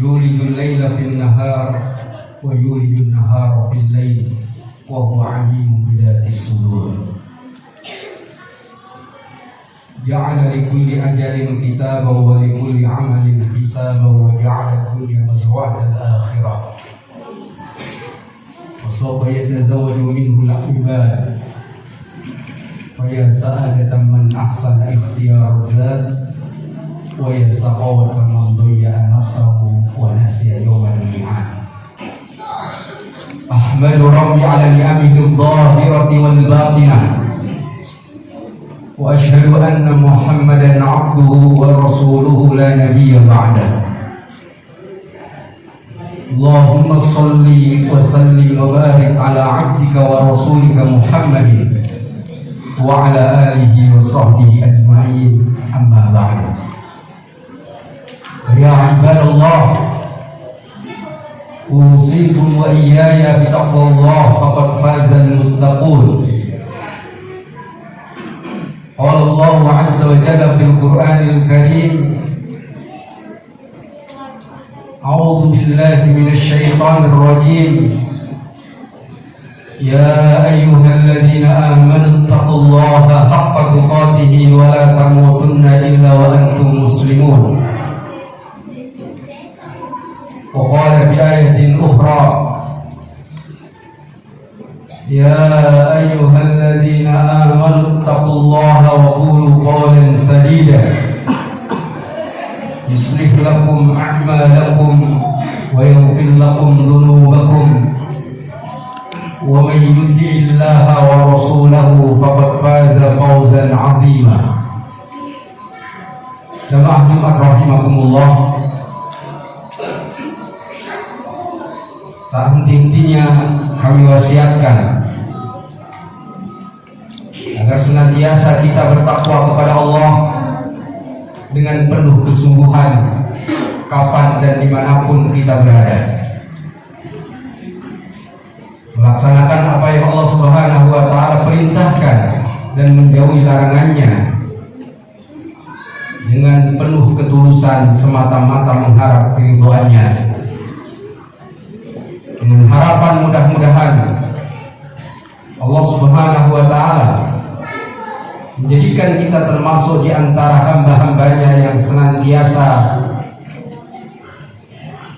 يولج الليل في النهار ويولج النهار في الليل وهو عليم بذات الصدور. جعل لكل أجل كتابا ولكل عمل حسابا وجعل الدنيا مزرعة الآخرة وسوف يتزوج منه العباد ويا سعادة من أحسن اختيار الذات ويا سخاوة من ضيع نفسه ونسي يوم الميعاد. أحمد ربي على نعمه الظاهرة والباطنة وأشهد أن محمدا عبده ورسوله لا نبي بعده. اللهم صل وسلم وبارك على عبدك ورسولك محمد وعلى آله وصحبه أجمعين. أما بعد، يا عباد الله، أوصيكم وإياي بتقوى الله فقد فاز المتقون. قال الله عز وجل في القرآن الكريم: أعوذ بالله من الشيطان الرجيم، يا أيها الذين آمنوا اتقوا الله حق تقاته ولا تموتن إلا وأنتم مسلمون. وقال بآية أخرى: يا أيها الذين آمنوا اتقوا الله وقولوا قولا سديدا يصلح لكم أعمالكم ويغفر لكم ذنوبكم ومن يطع الله ورسوله فقد فاز فوزا عظيما. Jamaah Jumat rahimakumullah, tak henti-hentinya kami wasiatkan agar senantiasa kita bertakwa kepada Allah dengan penuh kesungguhan kapan dan dimanapun kita berada, melaksanakan apa yang Allah Subhanahu wa Ta'ala perintahkan dan menjauhi larangannya dengan penuh ketulusan semata-mata mengharap keridhoannya, dengan harapan mudah-mudahan Allah Subhanahu wa Ta'ala menjadikan kita termasuk di antara hamba-hambanya yang senantiasa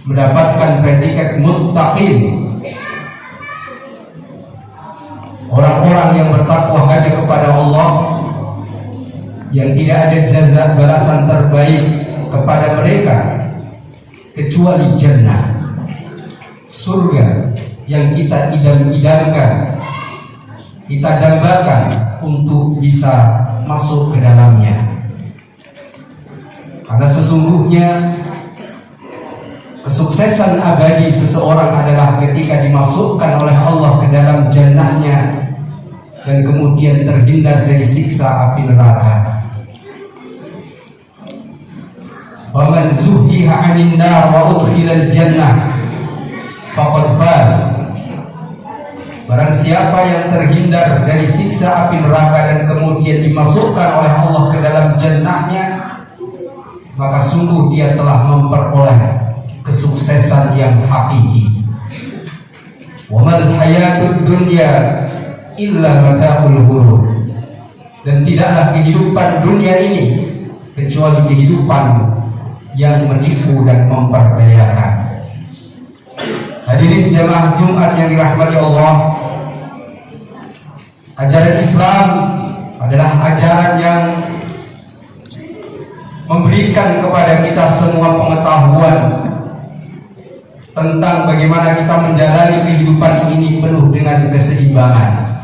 mendapatkan predikat muttaqin, orang-orang yang bertakwa hanya kepada Allah, yang tidak ada jaza balasan terbaik kepada mereka kecuali jannah, surga yang kita idam-idamkan, kita dambakan untuk bisa masuk ke dalamnya. Karena sesungguhnya kesuksesan abadi seseorang adalah ketika dimasukkan oleh Allah ke dalam jannahnya dan kemudian terhindar dari siksa api neraka. Wa man zuhziha 'anil nar wa udkhilal jannah faqad faz. Barang siapa yang terhindar dari siksa api neraka dan kemudian dimasukkan oleh Allah ke dalam jannahnya, maka sungguh dia telah memperoleh kesuksesan yang hakiki. Wa mal hayatud dunya illa mata'ul ghurur. Dan tidaklah kehidupan dunia ini kecuali kehidupan yang menipu dan memperdayakan. Hadirin jamaah Jumat yang dirahmati Allah, ajaran Islam adalah ajaran yang memberikan kepada kita semua pengetahuan tentang bagaimana kita menjalani kehidupan ini penuh dengan keseimbangan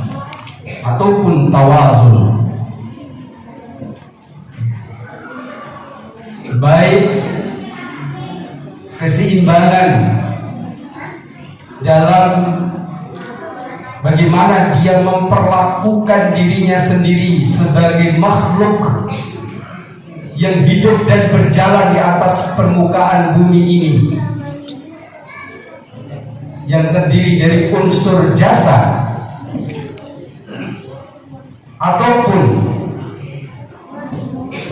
ataupun tawazun, baik keseimbangan dalam bagaimana dia memperlakukan dirinya sendiri sebagai makhluk yang hidup dan berjalan di atas permukaan bumi ini, yang terdiri dari unsur jasa ataupun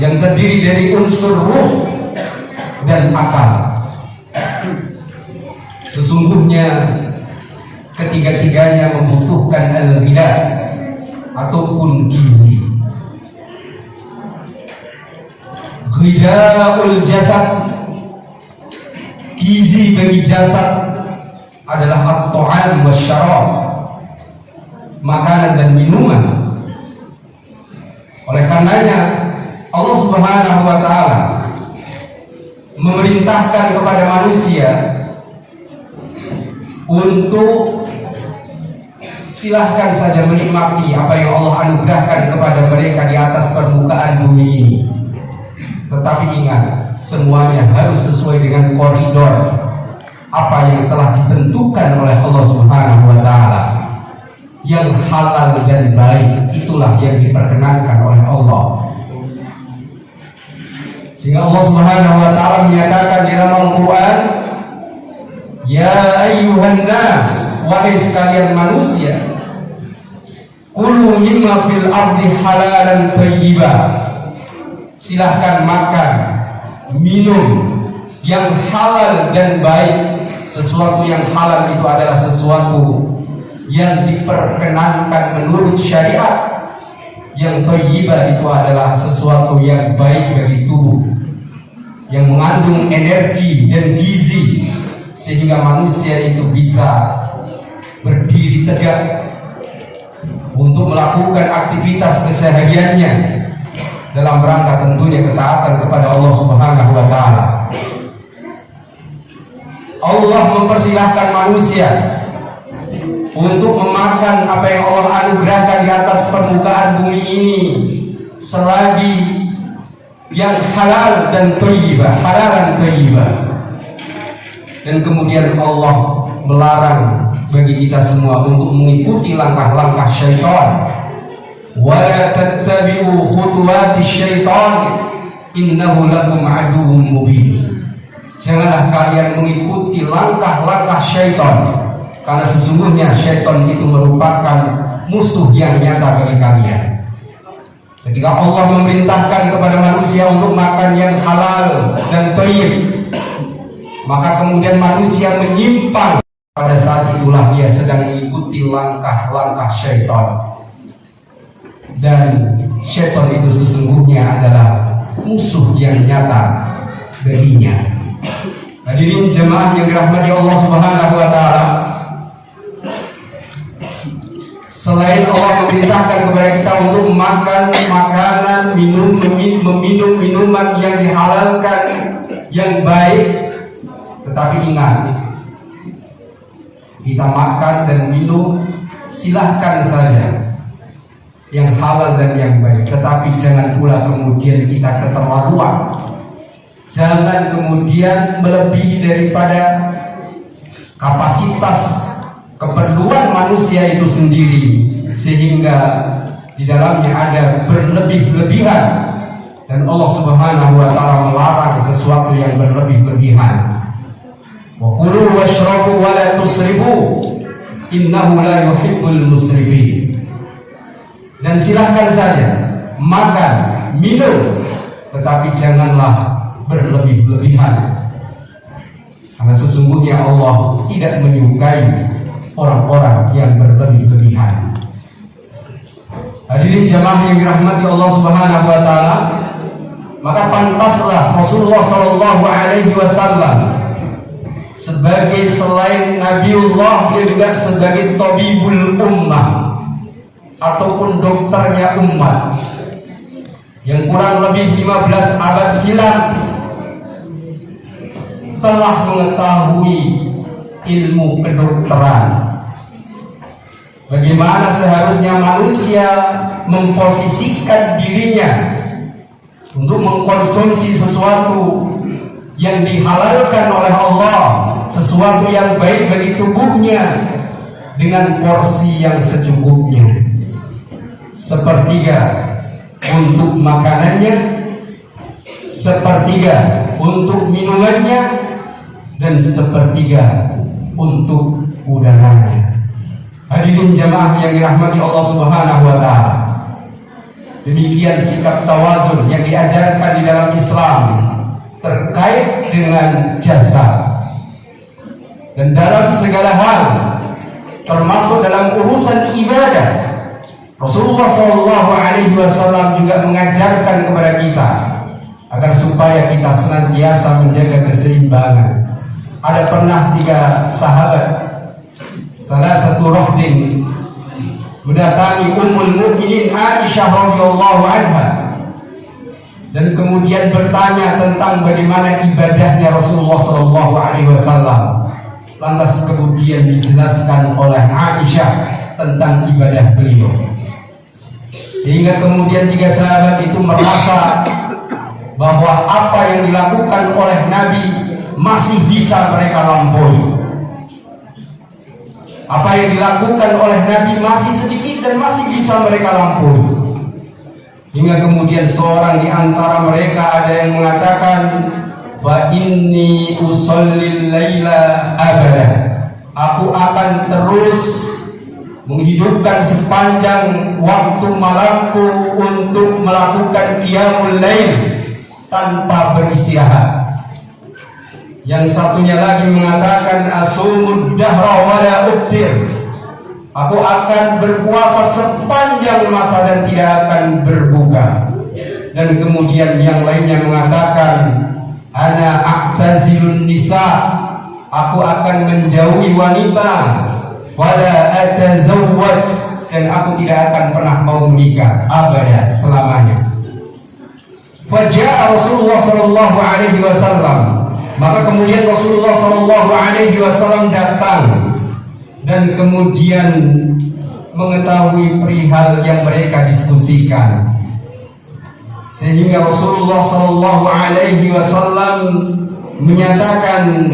yang terdiri dari unsur ruh dan akal. Sesungguhnya ketiga-tiganya membutuhkan al-ghidha ataupun gizi. Ghidhaul jasad, gizi bagi jasad adalah at-ta'am wasyarab, makanan dan minuman. Oleh karenanya Allah Subhanahu wa taala memerintahkan kepada manusia untuk silahkan saja menikmati apa yang Allah anugerahkan kepada mereka di atas permukaan bumi ini. Tetapi ingat, semuanya harus sesuai dengan koridor apa yang telah ditentukan oleh Allah Subhanahu wa taala. Yang halal dan baik itulah yang diperkenankan oleh Allah. Sehingga Allah Subhanahu wa taala menyatakan di dalam Al-Qur'an, ya ayyuhan nas, wahai sekalian manusia, kulu mimma fil ardi halalan thayyiba, silahkan makan, minum yang halal dan baik. Sesuatu yang halal itu adalah sesuatu yang diperkenankan menurut syariat. Yang thayyibah itu adalah sesuatu yang baik bagi tubuh, yang mengandung energi dan gizi, sehingga manusia itu bisa berdiri tegak untuk melakukan aktivitas kesehariannya dalam rangka tentunya ketaatan kepada Allah Subhanahu wa taala. Allah mempersilahkan manusia untuk memakan apa yang Allah anugerahkan di atas permukaan bumi ini selagi yang halal dan thayyibah, halalan thayyibah. Dan kemudian Allah melarang bagi kita semua untuk mengikuti langkah-langkah syaitan. Wala tattabi'u khutuwatis syaitan innahu lakum aduwwum mubin. Janganlah kalian mengikuti langkah-langkah syaitan, karena sesungguhnya syaitan itu merupakan musuh yang nyata bagi kalian. Ketika Allah memerintahkan kepada manusia untuk makan yang halal dan thayyib, maka kemudian manusia menyimpang. Pada saat itulah dia sedang mengikuti langkah-langkah syaitan. Dan syaitan itu sesungguhnya adalah musuh yang nyata baginya. Hadirin jemaah yang dirahmati Allah Subhanahu wa taala, selain Allah memerintahkan kepada kita untuk makan makanan, meminum minuman yang dihalalkan, yang baik, tetapi ingat, kita makan dan minum silahkan saja yang halal dan yang baik, tetapi jangan pula kemudian kita keterlaluan. Jangan kemudian melebihi daripada kapasitas keperluan manusia itu sendiri, sehingga di dalamnya ada berlebih-lebihan. Dan Allah Subhanahu wa taala melarang sesuatu yang berlebih-lebihan. Wa kulu washrabu wa la tusrifu innahu la yuhibbul musrifin. Dan silahkan saja makan, minum, tetapi janganlah berlebih-lebihan, karena sesungguhnya Allah tidak menyukai orang-orang yang berlebih-lebihan. Hadirin jamaah yang dirahmati Allah Subhanahu wa taala, maka pantaslah Rasulullah sallallahu alaihi wasallam sebagai selain Nabiullah, dia juga sebagai tabibul ummah ataupun dokternya umat, yang kurang lebih 15 abad silam telah mengetahui ilmu kedokteran, bagaimana seharusnya manusia memposisikan dirinya untuk mengkonsumsi sesuatu yang dihalalkan oleh Allah, sesuatu yang baik bagi tubuhnya, dengan porsi yang secukupnya. Sepertiga untuk makanannya, sepertiga untuk minumannya, dan sepertiga untuk udaranya. Hadirin jamaah yang dirahmati Allah Subhanahu wa taala, demikian sikap tawazun yang diajarkan di dalam Islam terkait dengan jasad, dan dalam segala hal, termasuk dalam urusan ibadah. Rasulullah SAW juga mengajarkan kepada kita agar supaya kita senantiasa menjaga keseimbangan. Ada pernah 3 sahabat, salah satu rahdin, mendatangi Ummul Mukminin Aisyah radhiyallahu anha dan kemudian bertanya tentang bagaimana ibadahnya Rasulullah SAW. Lantas kemudian dijelaskan oleh Aisyah tentang ibadah beliau, sehingga kemudian 3 sahabat itu merasa bahwa apa yang dilakukan oleh Nabi masih bisa mereka lampaui. Apa yang dilakukan oleh Nabi masih sedikit dan masih bisa mereka lampaui. Hingga kemudian seorang di antara mereka ada yang mengatakan, fa inni usallil laila abada. Aku akan terus menghidupkan sepanjang waktu malamku untuk melakukan qiyamul lail tanpa beristirahat. Yang satunya lagi mengatakan, asumud dahra wala ubtir. Aku akan berpuasa sepanjang masa dan tidak akan berbuka. Dan kemudian yang lainnya mengatakan, ana a'tazilun nisa. Aku akan menjauhi wanita. Wala atazawwaj. Dan aku tidak akan pernah mau menikah abada, selamanya. Faja'a Rasulullah sallallahu alaihi wasallam. Maka kemudian Rasulullah sallallahu alaihi wasallam datang dan kemudian mengetahui perihal yang mereka diskusikan, sehingga Rasulullah sallallahu alaihi wasallam menyatakan,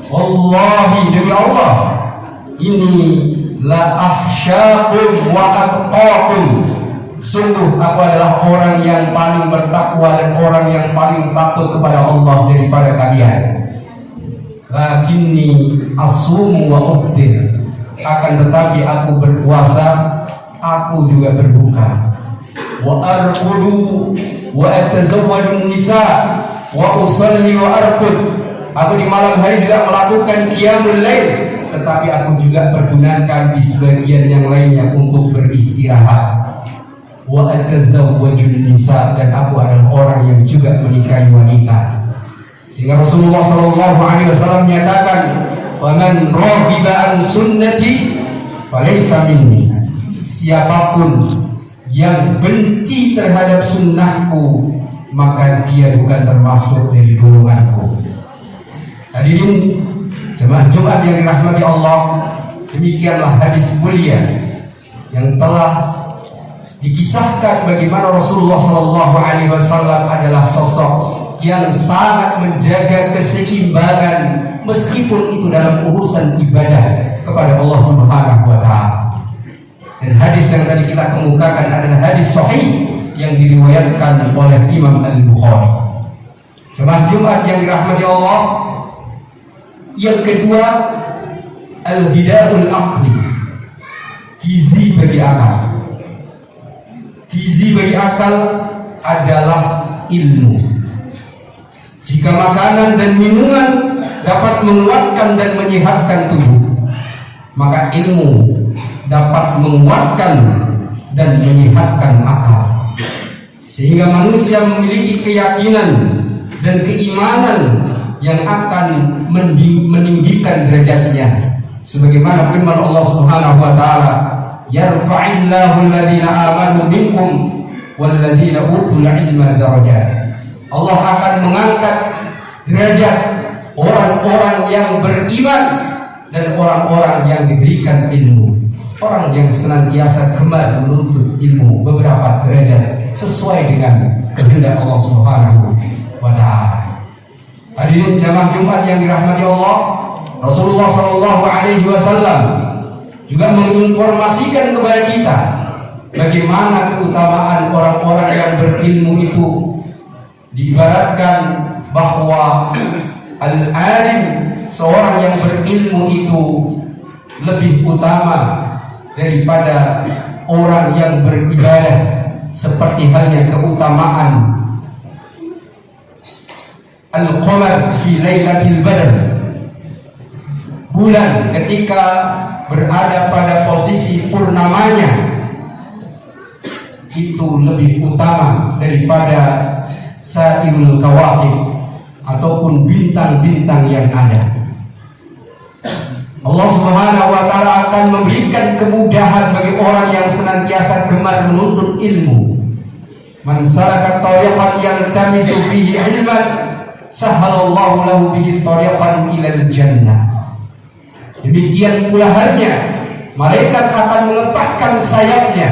wallahi, demi Allah, ini la ahsyakum wa atqakum. Sungguh aku adalah orang yang paling bertakwa dan orang yang paling takut kepada Allah daripada kalian. Lakinni asumu wa uftir. Akan tetapi aku berpuasa, aku juga berbuka. Wa arqudu wa atazawwajun nisa wa usalli wa arqud. Aku di malam hari juga melakukan qiyamul lail, tetapi aku juga pergunakan di sebagian yang lainnya untuk beristirahat. Wa atazawwajun nisa, dan aku adalah orang yang juga menikahi wanita. Sehingga Rasulullah sallallahu alaihi wasallam menyatakan, "Faman raghiba an sunnati falaysa minni." Siapapun yang benci terhadap sunnahku, maka dia bukan termasuk dari golonganku. Hadirin jemaah Jumat yang dirahmati Allah, demikianlah hadis mulia yang telah dikisahkan bagaimana Rasulullah sallallahu alaihi wasallam adalah sosok yang sangat menjaga keseimbangan meskipun itu dalam urusan ibadah kepada Allah Subhanahu wa taala. Dan hadis yang tadi kita kemukakan adalah hadis sahih yang diriwayatkan oleh Imam Al-Bukhari. Jemaah Jumat yang dirahmati Allah, yang kedua, al-hidayatul aqli, gizi bagi akal. Gizi bagi akal adalah ilmu. Jika makanan dan minuman dapat menguatkan dan menyehatkan tubuh, maka ilmu dapat menguatkan dan menyehatkan akal. Sehingga manusia memiliki keyakinan dan keimanan yang akan meninggikan derajatnya. Sebagaimana firman Allah Subhanahu wa taala, yarfa'illahu alladhina amanu minkum walladhina utul ilma darajat. Allah akan mengangkat derajat orang-orang yang beriman dan orang-orang yang diberikan ilmu. Orang yang senantiasa gemar menuntut ilmu, beberapa derajat sesuai dengan kehendak Allah Subhanahu wa taala. Hadirin jamaah Jumat yang dirahmati Allah, Rasulullah sallallahu alaihi wasallam juga menginformasikan kepada kita bagaimana keutamaan orang-orang yang berilmu itu. Diibaratkan bahwa al-alim, seorang yang berilmu itu lebih utama daripada orang yang beribadah, seperti halnya keutamaan al-qamar fi lailatul badr. bulan ketika berada pada posisi purnamanya itu lebih utama daripada sairul kawakib ataupun bintang-bintang yang ada. Allah Subhanahu wa ta'ala akan memberikan kemudahan bagi orang yang senantiasa gemar menuntut ilmu. Man salaka tariqan yaltamisu fihi ilman sahhalallahu lahu bihi tariqan ilal jannah. Demikian pula halnya malaikat akan meletakkan sayapnya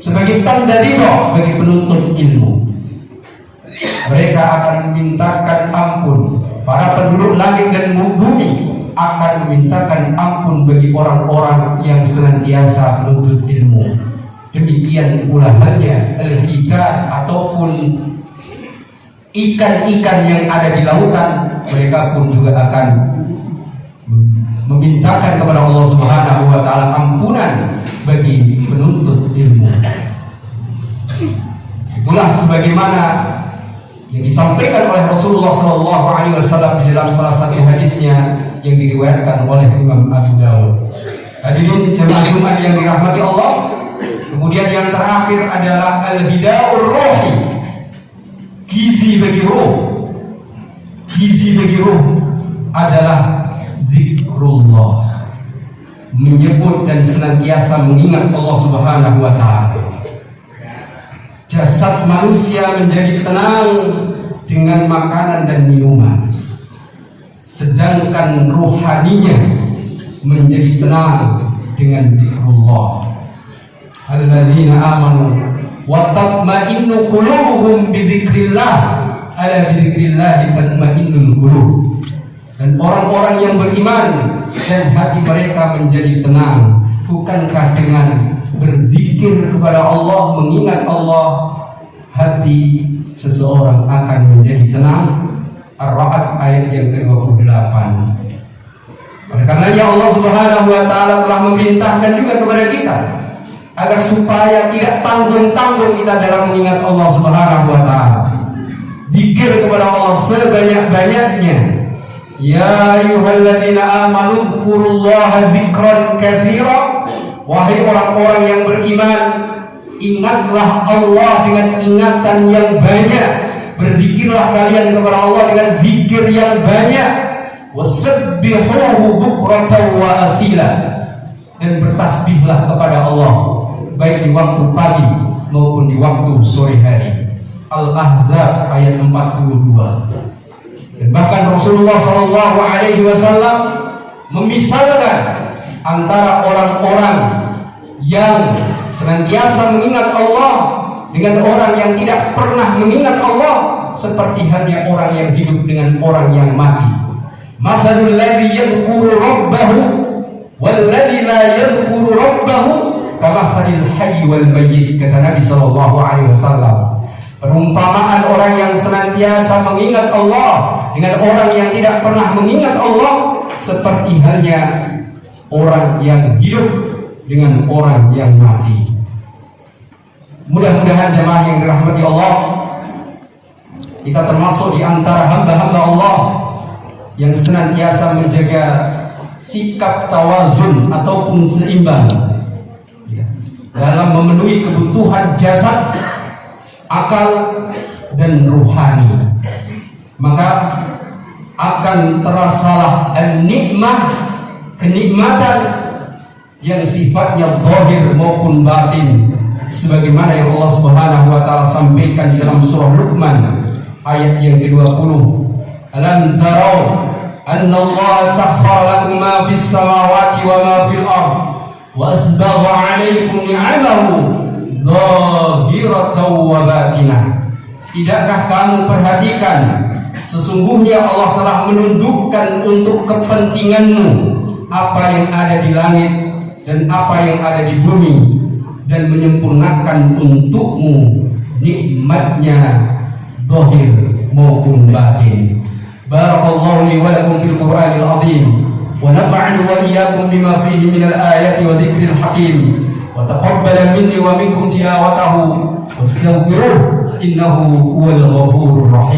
sebagai tanda ridha bagi penuntut ilmu. Mereka akan memintakan ampun, para penduduk langit dan bumi akan memintakan ampun bagi orang-orang yang senantiasa menuntut ilmu. Demikian pula halnya al-hitan ataupun ikan-ikan yang ada di lautan, mereka pun juga akan memintakan kepada Allah Subhanahu wa ta'ala ampunan bagi penuntut ilmu. Itulah sebagaimana yang disampaikan oleh Rasulullah SAW di dalam salah satu hadisnya yang diriwayatkan oleh Imam Abu Dawud. Hadirin jemaah Jumat yang dirahmati Allah. Kemudian yang terakhir adalah al-hidaur ruhi, gizi bagi ruh. Gizi bagi ruh adalah zikrullah, menyebut dan senantiasa mengingat Allah Subhanahu wa ta'ala. Jasad manusia menjadi tenang dengan makanan dan minuman, sedangkan ruhaninya menjadi tenang dengan zikrullah. Alladzina amanu wa tatma'innu qulubuhum bi dzikrillah, ala bi dzikrillah tatma'innul qulub. Dan orang-orang yang beriman dan hati mereka menjadi tenang, bukankah dengan berzikir kepada Allah, mengingat Allah, hati seseorang akan menjadi tenang? Ar-Ra'd ayat yang ke-28. Oleh karenanya Allah Subhanahu wa ta'ala telah memerintahkan juga kepada kita agar supaya tidak tanggung-tanggung kita dalam mengingat Allah Subhanahu wa ta'ala. Zikir kepada Allah sebanyak-banyaknya. Ya ayyuhalladzina amanu dzkurullaha dzikran katsira. Wahai orang-orang yang beriman, ingatlah Allah dengan ingatan yang banyak. Berzikirlah kalian kepada Allah dengan zikir yang banyak. Wasabbihuhu bukratan wa asila. Dan bertasbihlah kepada Allah baik di waktu pagi maupun di waktu sore hari. Al-Ahzab ayat 42. Dan bahkan Rasulullah SAW memisalkan antara orang-orang yang senantiasa mengingat Allah dengan orang yang tidak pernah mengingat Allah, seperti halnya orang yang hidup dengan orang yang mati. Mathalul ladzi yadhkuru rabbahu wal ladzi la yadhkuru rabbahu kamathalil hayy wal mayyit, kata Nabi SAW. Perumpamaan orang yang senantiasa mengingat Allah dengan orang yang tidak pernah mengingat Allah seperti halnya orang yang hidup dengan orang yang mati. Mudah-mudahan jemaah yang dirahmati Allah, kita termasuk di antara hamba-hamba Allah yang senantiasa menjaga sikap tawazun ataupun seimbang dalam memenuhi kebutuhan jasad, akal, dan ruhani. Maka akan terasalah nikmah, kenikmatan yang sifatnya zahir maupun batin, sebagaimana yang Allah Subhanahu wa ta'ala sampaikan di dalam surah Luqman ayat yang ke-20. Alam tarau anna Allah sakhkhara lakum ma fis samawati wa ma fil ard wa asbagha 'alaikum ni'amahu zahiratan wa batinah. Tidakkah kamu perhatikan, sesungguhnya Allah telah menundukkan untuk kepentinganmu apa yang ada di langit dan apa yang ada di bumi, dan menyempurnakan untukmu nikmatnya zahir maupun batin. Barakallahu li wa lakum fil Qur'anil azim wa nafa'ani wa iyyakum bima fihi minal ayati wa dzikril hakim wa taqabbala minni wa minkum tilawatahu wastaghfiruh innahu huwal ghafurur rahim.